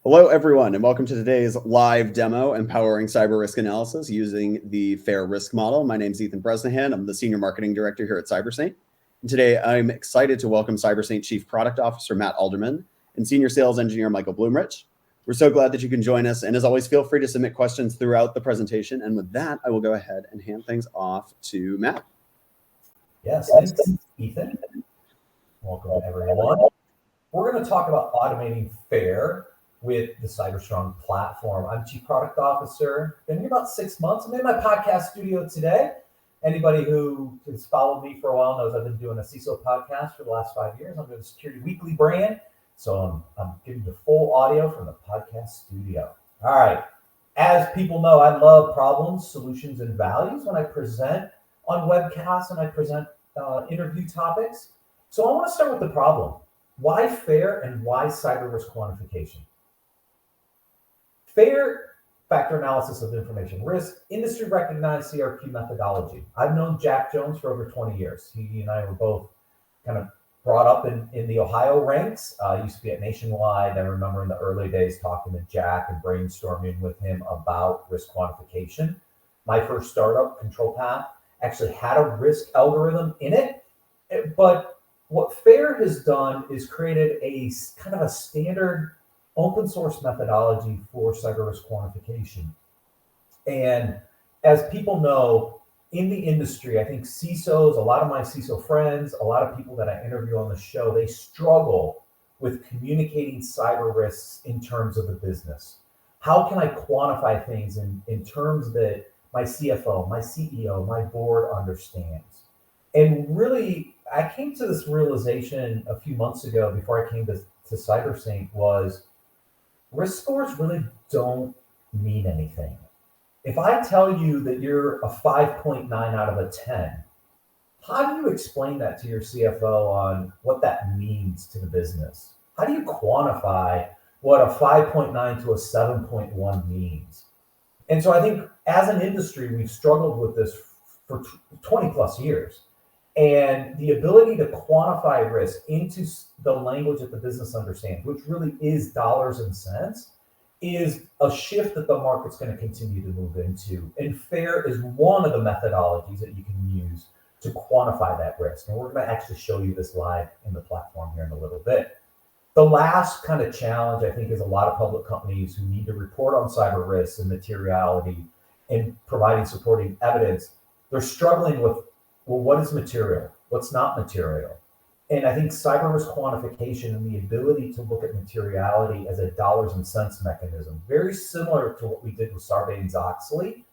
Hello, everyone, and welcome to today's live demo, Empowering Cyber Risk Analysis using the FAIR risk model. My name is Ethan Bresnahan. I'm the Senior Marketing Director here at CyberStrong. And today, I'm excited to welcome CyberStrong Chief Product Officer Matt Alderman and Senior Sales Engineer Michael Bloomrich. We're so glad that you can join us. And as always, feel free to submit questions throughout the presentation. And with that, I will go ahead and hand things off to Matt. Yes, thanks, Ethan. Welcome, everyone. We're going to talk about automating FAIR with the CyberStrong platform. I'm Chief Product Officer, been here about 6 months. I'm in my podcast studio today. Anybody who has followed me for a while knows I've been doing a CISO podcast for the last 5 years under the Security Weekly brand. So I'm giving you full audio from the podcast studio. All right. As people know, I love problems, solutions, and values when I present on webcasts and I present interview topics. So I want to start with the problem. Why FAIR and why cyber risk quantification? FAIR, factor analysis of information risk, industry recognized CRQ methodology. I've known Jack Jones for over 20 years. He and I were both kind of brought up in the Ohio ranks. Used to be at Nationwide. I remember in the early days talking to Jack and brainstorming with him about risk quantification. My first startup, Control Path, actually had a risk algorithm in it. But what FAIR has done is created a kind of a standard open source methodology for cyber risk quantification. And as people know, in the industry, I think CISOs, a lot of my CISO friends, a lot of people that I interview on the show, they struggle with communicating cyber risks in terms of the business. How can I quantify things in terms that my CFO, my CEO, my board understands? And really, I came to this realization a few months ago before I came to CyberSync was risk scores really don't mean anything. If I tell you that you're a 5.9 out of a 10, how do you explain that to your CFO on what that means to the business? How do you quantify what a 5.9 to a 7.1 means? And so I think as an industry, we've struggled with this for 20 plus years. And the ability to quantify risk into the language that the business understands, which really is dollars and cents, is a shift that the market's going to continue to move into. And FAIR is one of the methodologies that you can use to quantify that risk. And we're going to actually show you this live in the platform here in a little bit. The last kind of challenge, I think, is a lot of public companies who need to report on cyber risks and materiality and providing supporting evidence. They're struggling with, well, what is material? What's not material? And I think cyber risk quantification and the ability to look at materiality as a dollars and cents mechanism, very similar to what we did with Sarbanes-Oxley,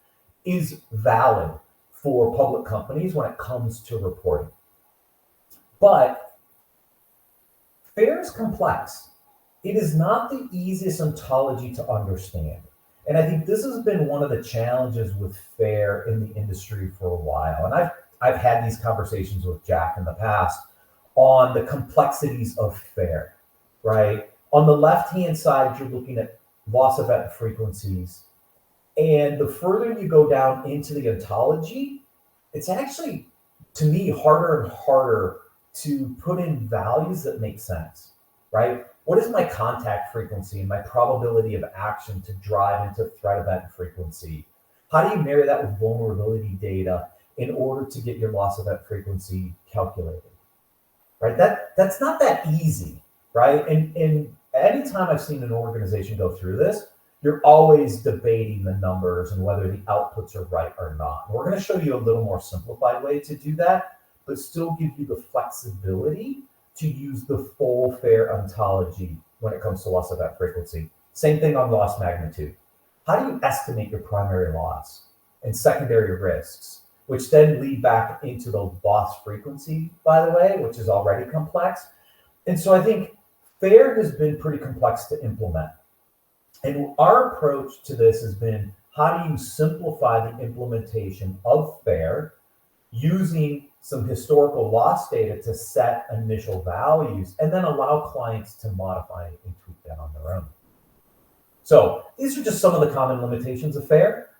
is valid for public companies when it comes to reporting. But FAIR is complex. It is not the easiest ontology to understand. And I think this has been one of the challenges with FAIR in the industry for a while. And I've had these conversations with Jack in the past on the complexities of FAIR, right? On the left-hand side, you're looking at loss event frequencies. And the further you go down into the ontology, it's actually, to me, harder and harder to put in values that make sense, right? What is my contact frequency and my probability of action to drive into threat event frequency? How do you marry that with vulnerability data in order to get your loss event frequency calculated? Right? That's not that easy, right? And anytime I've seen an organization go through this, you're always debating the numbers and whether the outputs are right or not. We're going to show you a little more simplified way to do that, but still give you the flexibility to use the full FAIR ontology when it comes to loss event frequency. Same thing on loss magnitude. How do you estimate your primary loss and secondary risks, which then lead back into the loss frequency, by the way, which is already complex. And so I think FAIR has been pretty complex to implement. And our approach to this has been, how do you simplify the implementation of FAIR using some historical loss data to set initial values and then allow clients to modify and tweak that on their own. So these are just some of the common limitations of FAIR.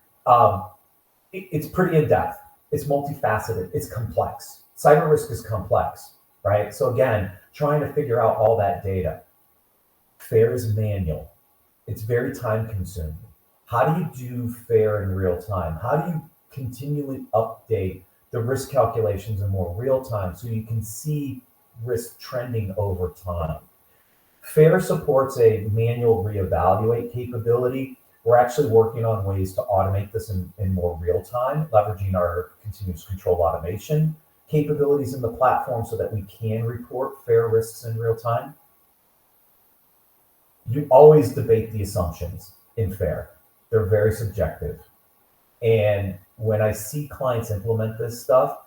It's pretty in-depth. It's multifaceted. It's complex. Cyber risk is complex, right? So again, trying to figure out all that data. FAIR is manual. It's very time consuming. How do you do FAIR in real time? How do you continually update the risk calculations in more real time so you can see risk trending over time? FAIR supports a manual reevaluate capability. We're actually working on ways to automate this in more real time, leveraging our continuous control automation capabilities in the platform so that we can report FAIR risks in real time. You always debate the assumptions in FAIR. They're very subjective. And when I see clients implement this stuff,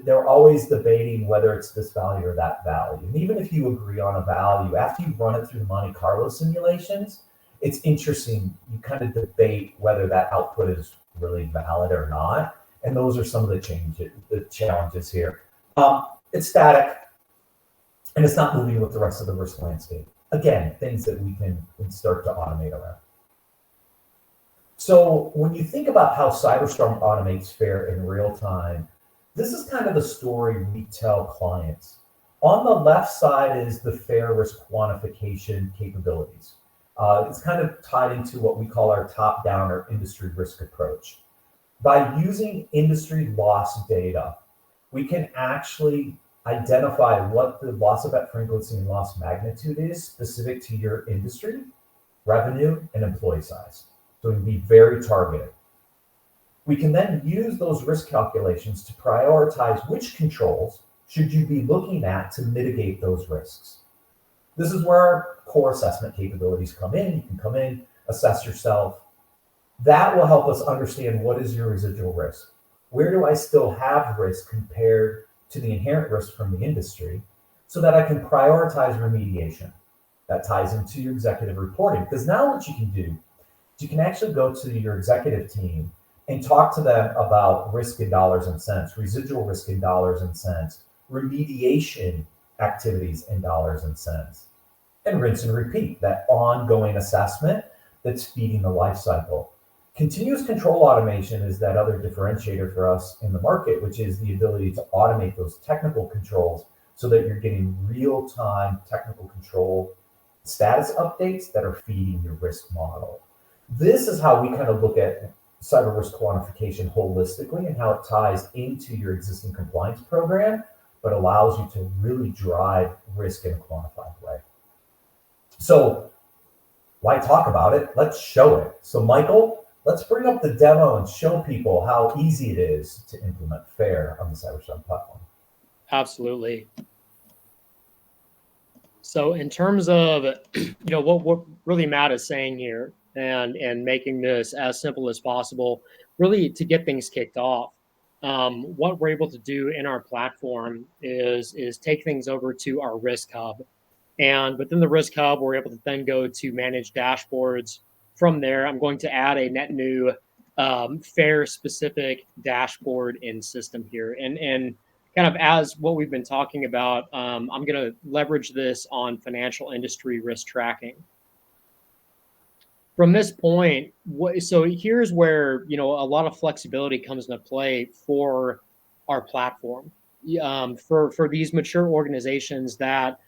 they're always debating whether it's this value or that value. And even if you agree on a value, after you run it through the Monte Carlo simulations, it's interesting. You kind of debate whether that output is really valid or not. And those are some of the challenges here. It's static, and it's not moving with the rest of the risk landscape. Again, things that we can start to automate around. So when you think about how CyberStrong automates FAIR in real time, this is kind of the story we tell clients. On the left side is the FAIR risk quantification capabilities. It's kind of tied into what we call our top-down or industry risk approach. By using industry loss data, we can actually identify what the loss event frequency and loss magnitude is specific to your industry, revenue, and employee size. So it can be very targeted. We can then use those risk calculations to prioritize which controls should you be looking at to mitigate those risks. This is where our core assessment capabilities come in. You can come in, assess yourself. That will help us understand what is your residual risk. Where do I still have risk compared to the inherent risk from the industry so that I can prioritize remediation. That ties into your executive reporting, because now what you can do, you can actually go to your executive team and talk to them about risk in dollars and cents, residual risk in dollars and cents, remediation activities in dollars and cents, and rinse and repeat that ongoing assessment that's feeding the life cycle. Continuous control automation is that other differentiator for us in the market, which is the ability to automate those technical controls so that you're getting real-time technical control status updates that are feeding your risk model. This is how we kind of look at cyber risk quantification holistically and how it ties into your existing compliance program, but allows you to really drive risk in a quantified way. So why talk about it? Let's show it. So Michael, let's bring up the demo and show people how easy it is to implement FAIR on the CyberStrong platform. Absolutely. So in terms of, what really Matt is saying here and making this as simple as possible, really to get things kicked off, what we're able to do in our platform is take things over to our risk hub. And within the risk hub, we're able to then go to manage dashboards. From there, I'm going to add a net new FAIR specific dashboard in system here. And kind of as what we've been talking about, I'm going to leverage this on financial industry risk tracking. From this point, so here's where a lot of flexibility comes into play for our platform. For these mature organizations that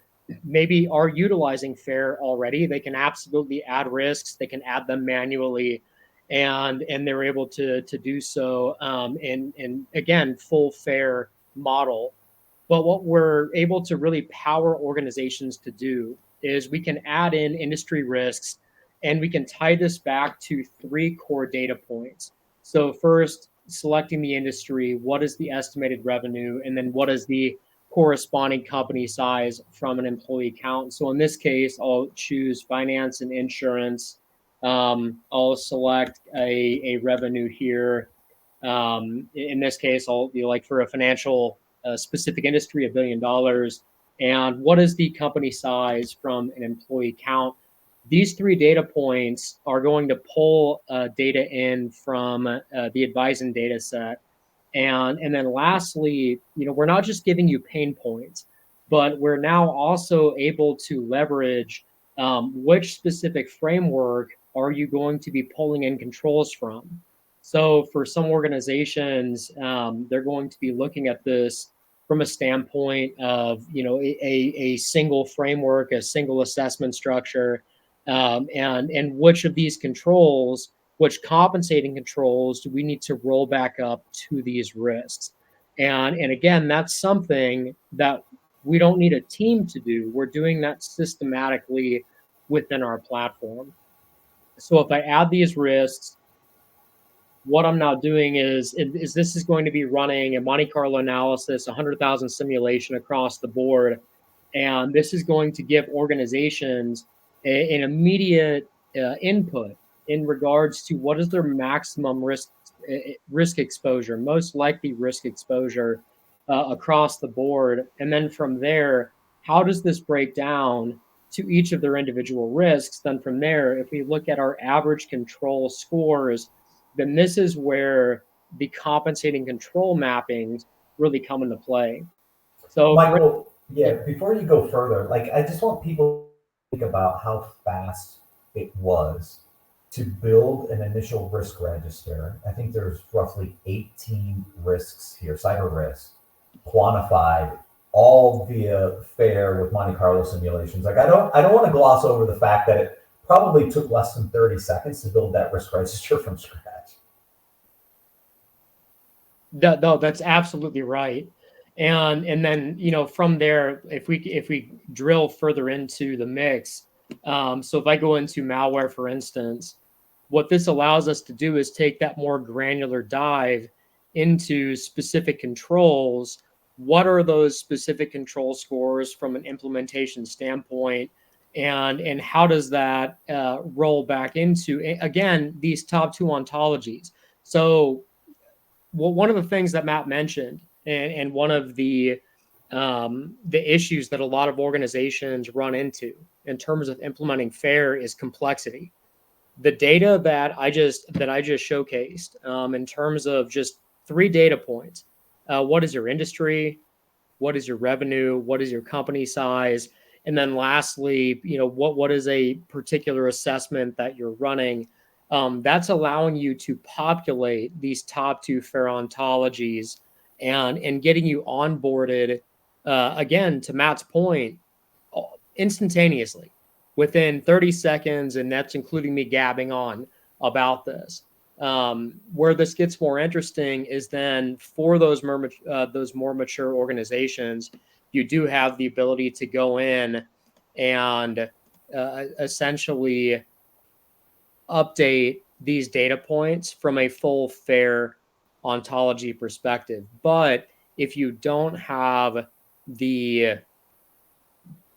maybe are utilizing FAIR already, they can absolutely add risks. They can add them manually, and they're able to do so in again full FAIR model. But what we're able to really power organizations to do is we can add in industry risks, and we can tie this back to 3 core data points. So first, selecting the industry, what is the estimated revenue, and then what is the corresponding company size from an employee count. So in this case, I'll choose finance and insurance. I'll select a revenue here. In this case, I'll be like for a financial specific industry, $1 billion. And what is the company size from an employee count? These 3 data points are going to pull data in from the advising data set. And then lastly, we're not just giving you pain points, but we're now also able to leverage which specific framework are you going to be pulling in controls from. So for some organizations, they're going to be looking at this from a standpoint of, a single framework, a single assessment structure. and which of these controls, which compensating controls do we need to roll back up to these risks? And again, that's something that we don't need a team to do. We're doing that systematically within our platform. So if I add these risks, what I'm now doing is this is going to be running a Monte Carlo analysis, 100,000 simulation across the board. And this is going to give organizations an immediate input in regards to what is their maximum risk exposure, most likely risk exposure across the board. And then from there, how does this break down to each of their individual risks? Then from there, if we look at our average control scores, then this is where the compensating control mappings really come into play. So, Michael, yeah, before you go further, like I just want people to think about how fast it was to build an initial risk register. I think there's roughly 18 risks here, cyber risks, quantified, all via FAIR with Monte Carlo simulations. Like I don't want to gloss over the fact that it probably took less than 30 seconds to build that risk register from scratch. no, that's absolutely right. And then from there, if we drill further into the mix, so if I go into malware, for instance, what this allows us to do is take that more granular dive into specific controls. What are those specific control scores from an implementation standpoint? And how does that roll back into, again, these top two ontologies? So one of the things that Matt mentioned, and one of the issues that a lot of organizations run into in terms of implementing FAIR is complexity. The data that I just showcased, in terms of just 3 data points: what is your industry, what is your revenue, what is your company size, and then lastly, what is a particular assessment that you're running. That's allowing you to populate these top 2 FAIR ontologies and getting you onboarded, again, to Matt's point, instantaneously within 30 seconds, and that's including me gabbing on about this. Where this gets more interesting is then for those more mature organizations, you do have the ability to go in and essentially update these data points from a full FAIR ontology perspective. But if you don't have the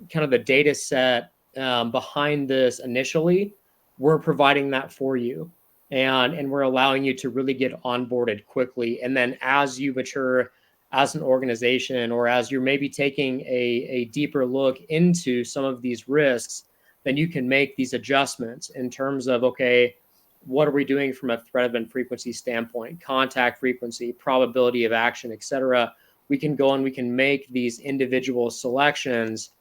kind of the data set behind this initially, we're providing that for you. And we're allowing you to really get onboarded quickly. And then as you mature as an organization, or as you're maybe taking a deeper look into some of these risks, then you can make these adjustments in terms of, okay, what are we doing from a threat event frequency standpoint, contact frequency, probability of action, et cetera. We can go and we can make these individual selections,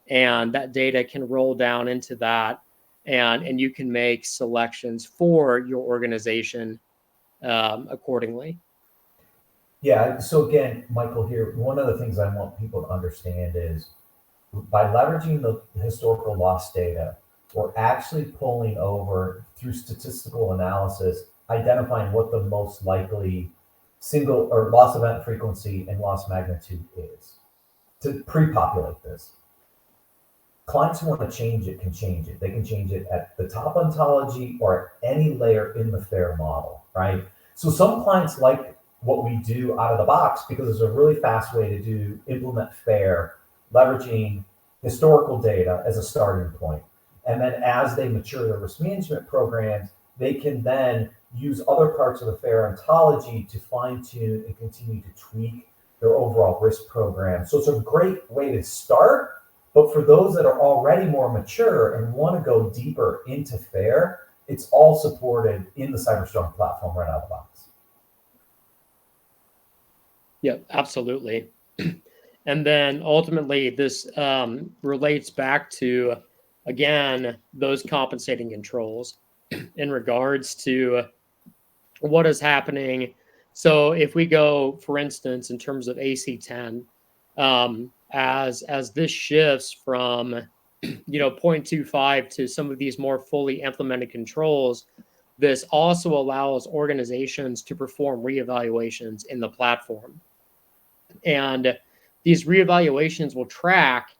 and that data can roll down into that, and you can make selections for your organization accordingly. Yeah. So again, Michael, here, one of the things I want people to understand is by leveraging the historical loss data, we're actually pulling over through statistical analysis, identifying what the most likely single or loss event frequency and loss magnitude is to pre-populate this. Clients who want to change it can change it. They can change it at the top ontology or at any layer in the FAIR model, right? So some clients like what we do out of the box because it's a really fast way to implement FAIR, leveraging historical data as a starting point. And then as they mature their risk management programs, they can then use other parts of the FAIR ontology to fine tune and continue to tweak their overall risk program. So it's a great way to start. But for those that are already more mature and want to go deeper into FAIR, it's all supported in the CyberStrong platform right out of the box. Yeah, absolutely. And then ultimately, this relates back to, again, those compensating controls in regards to what is happening. So if we go, for instance, in terms of AC10, as this shifts from 0.25 to some of these more fully implemented controls, this also allows organizations to perform reevaluations in the platform. And these reevaluations will track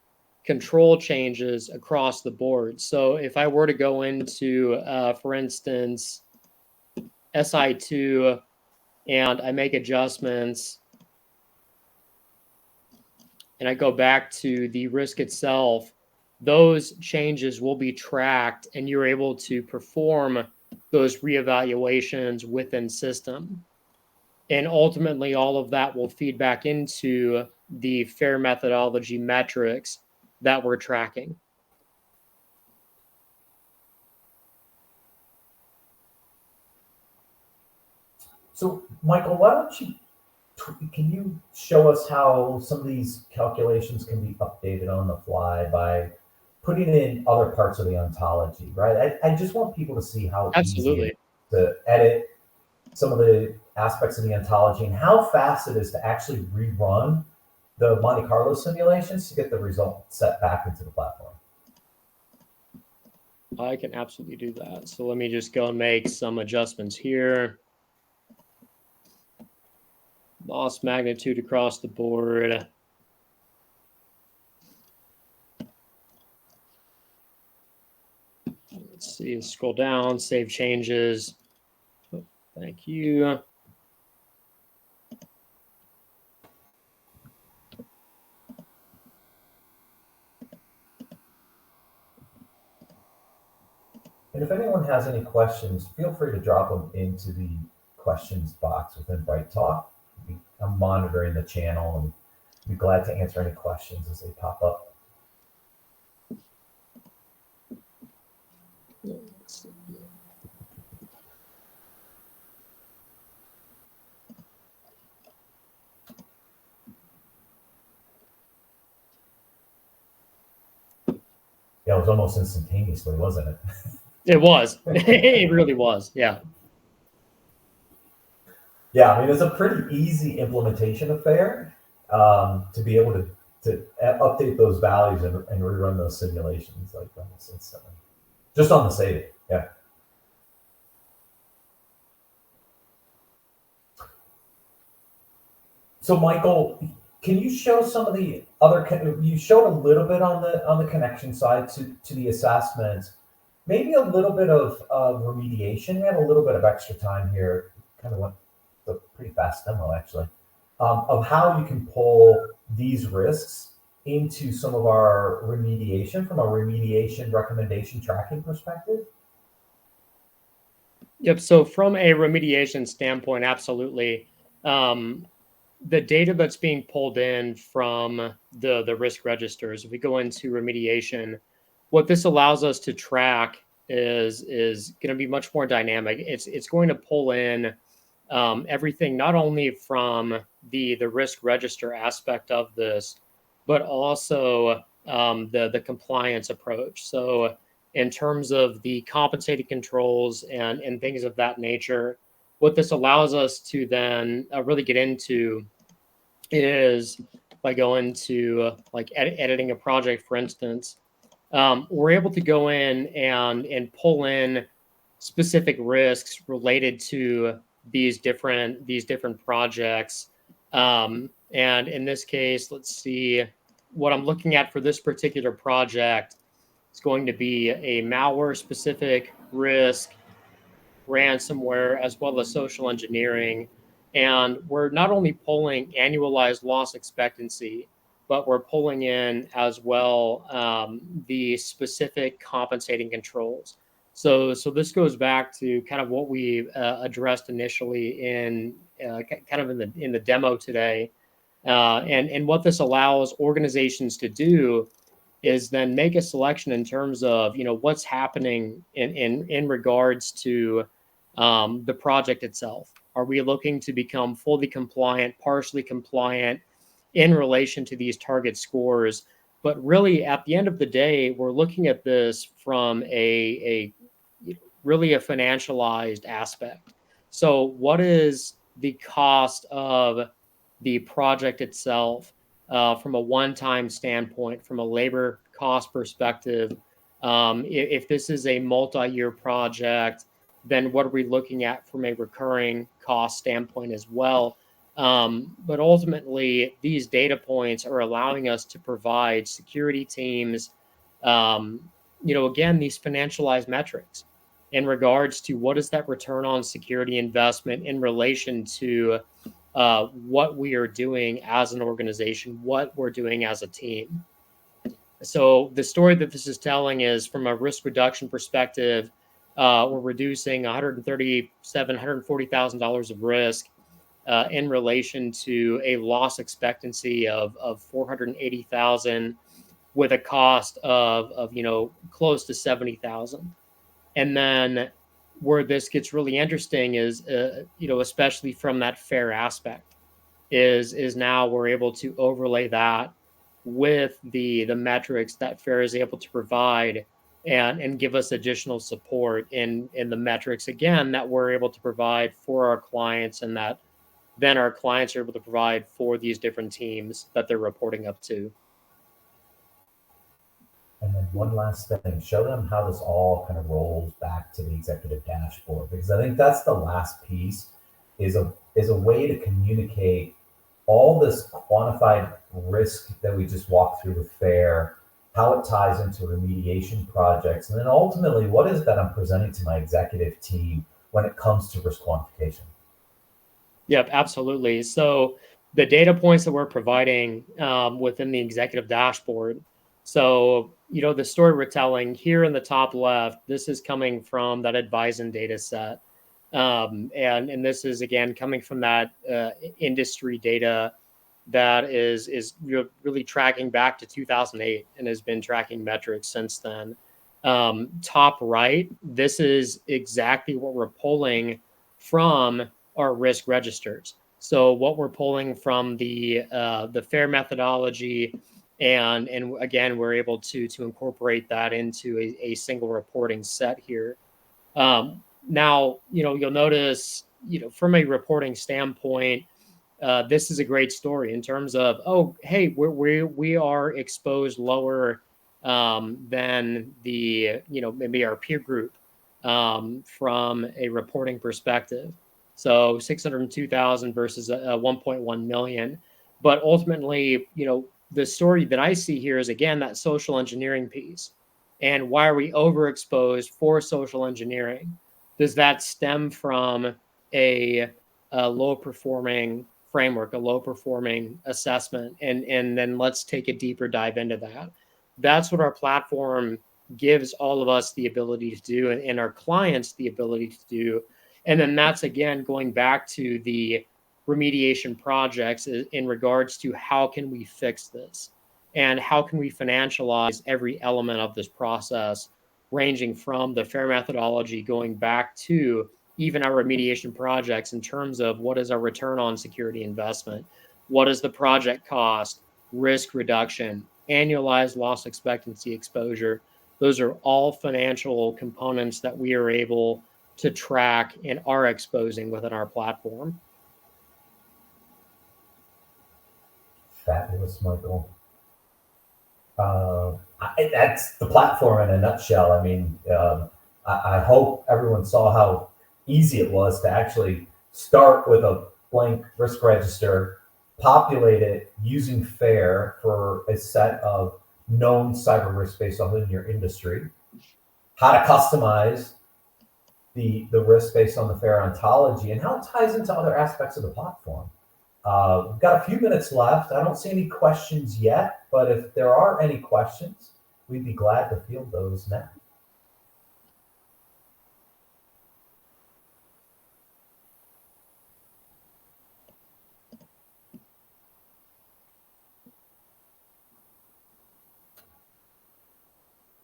control changes across the board. So if I were to go into, for instance, SI2, and I make adjustments, and I go back to the risk itself, those changes will be tracked, and you're able to perform those reevaluations within system. And ultimately, all of that will feed back into the FAIR methodology metrics that we're tracking. So, Michael, why don't you can you show us how some of these calculations can be updated on the fly by putting in other parts of the ontology, right? I just want people to see how easy it Absolutely. is to edit some of the aspects of the ontology and how fast it is to actually rerun the Monte Carlo simulations to get the result set back into the platform. I can absolutely do that. So let me just go and make some adjustments here. Loss magnitude across the board. Let's see, scroll down, save changes. Oh, thank you. And if anyone has any questions, feel free to drop them into the questions box within Bright Talk. I'm monitoring the channel and be glad to answer any questions as they pop up. Let's see. Yeah, it was almost instantaneously, wasn't it? It was. It really was. Yeah. Yeah, I mean, it's a pretty easy implementation of FAIR to be able to update those values and rerun those simulations like almost instantly, just on the save. Yeah. So, Michael, can you show some of the other? You showed a little bit on the connection side to the assessments. Maybe a little bit of remediation. We have a little bit of extra time here. Kind of went a pretty fast demo, actually, of how you can pull these risks into some of our remediation from a remediation recommendation tracking perspective. Yep. So from a remediation standpoint, absolutely. The data that's being pulled in from the risk registers, if we go into remediation, what this allows us to track is going to be much more dynamic. It's going to pull in everything not only from the risk register aspect of this, but also the compliance approach. So in terms of the compensated controls and things of that nature, what this allows us to then really get into is by going to like editing a project, for instance, we're able to go in and pull in specific risks related to these different projects. And in this case, let's see, what I'm looking at for this particular project is going to be a malware specific risk, ransomware, as well as social engineering. And we're not only pulling annualized loss expectancy, but we're pulling in as well the specific compensating controls. So this goes back to kind of what we addressed initially in kind of in the demo today, and what this allows organizations to do is then make a selection in terms of what's happening in regards to the project itself. Are we looking to become fully compliant, partially compliant in relation to these target scores? But really, at the end of the day, we're looking at this from a really a financialized aspect. So, what is the cost of the project itself from a one-time standpoint, from a labor cost perspective, if this is a multi-year project, then what are we looking at from a recurring cost standpoint as well? But ultimately, these data points are allowing us to provide security teams, again, these financialized metrics in regards to what is that return on security investment in relation to what we are doing as an organization, what we're doing as a team. So the story that this is telling is from a risk reduction perspective, we're reducing $140,000 of risk in relation to a loss expectancy of 480,000 with a cost of close to 70,000. And then where this gets really interesting is especially from that FAIR aspect is now we're able to overlay that with the metrics that FAIR is able to provide and give us additional support in the metrics again that we're able to provide for our clients, and that then our clients are able to provide for these different teams that they're reporting up to. And then one last thing, show them how this all kind of rolls back to the executive dashboard, because I think that's the last piece is a way to communicate all this quantified risk that we just walked through with FAIR, how it ties into remediation projects, and then ultimately, what is that I'm presenting to my executive team when it comes to risk quantification? Yep, absolutely. So the data points that we're providing within the executive dashboard. So, the story we're telling here in the top left, this is coming from that Advisen data set. And this is, again, coming from that industry data that is really tracking back to 2008 and has been tracking metrics since then. Top right, this is exactly what we're pulling from our risk registers. So what we're pulling from the FAIR methodology, and again, we're able to incorporate that into a single reporting set here. Now, you'll notice, from a reporting standpoint, this is a great story in terms of, oh, hey, we are exposed lower than the, maybe our peer group from a reporting perspective. So 602,000 versus 1.1 million. But ultimately, the story that I see here is, again, that social engineering piece. And why are we overexposed for social engineering? Does that stem from a low performing framework, a low performing assessment? And then let's take a deeper dive into that. That's what our platform gives all of us the ability to do, and our clients the ability to do. And then that's, again, going back to the remediation projects in regards to how can we fix this and how can we financialize every element of this process, ranging from the FAIR methodology going back to even our remediation projects in terms of what is our return on security investment, what is the project cost, risk reduction, annualized loss expectancy exposure. Those are all financial components that we are able to track and are exposing within our platform. Fabulous, Michael. That's the platform in a nutshell. I mean, I hope everyone saw how easy it was to actually start with a blank risk register, populate it using FAIR for a set of known cyber risks based on your industry, how to customize the risk based on the FAIR ontology, and how it ties into other aspects of the platform. We've got a few minutes left. I don't see any questions yet, but if there are any questions, we'd be glad to field those now.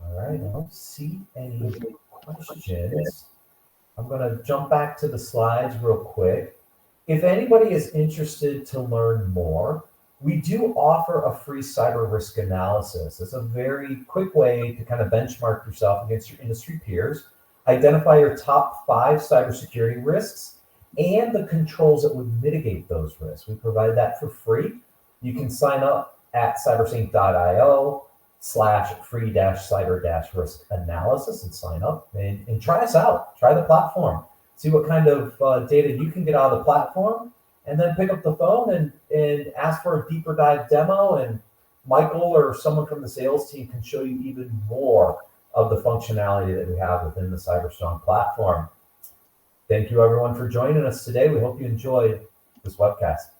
All right, I don't see any questions. I'm going to jump back to the slides real quick. If anybody is interested to learn more, we do offer a free cyber risk analysis. It's a very quick way to kind of benchmark yourself against your industry peers, identify your top 5 cybersecurity risks, and the controls that would mitigate those risks. We provide that for free. You can sign up at cybersync.io. FAIR/free-cyber-risk analysis and sign up and try us out. Try the platform. See what kind of data you can get out of the platform, and then pick up the phone and ask for a deeper dive demo. And Michael or someone from the sales team can show you even more of the functionality that we have within the CyberStrong platform. Thank you, everyone, for joining us today. We hope you enjoyed this webcast.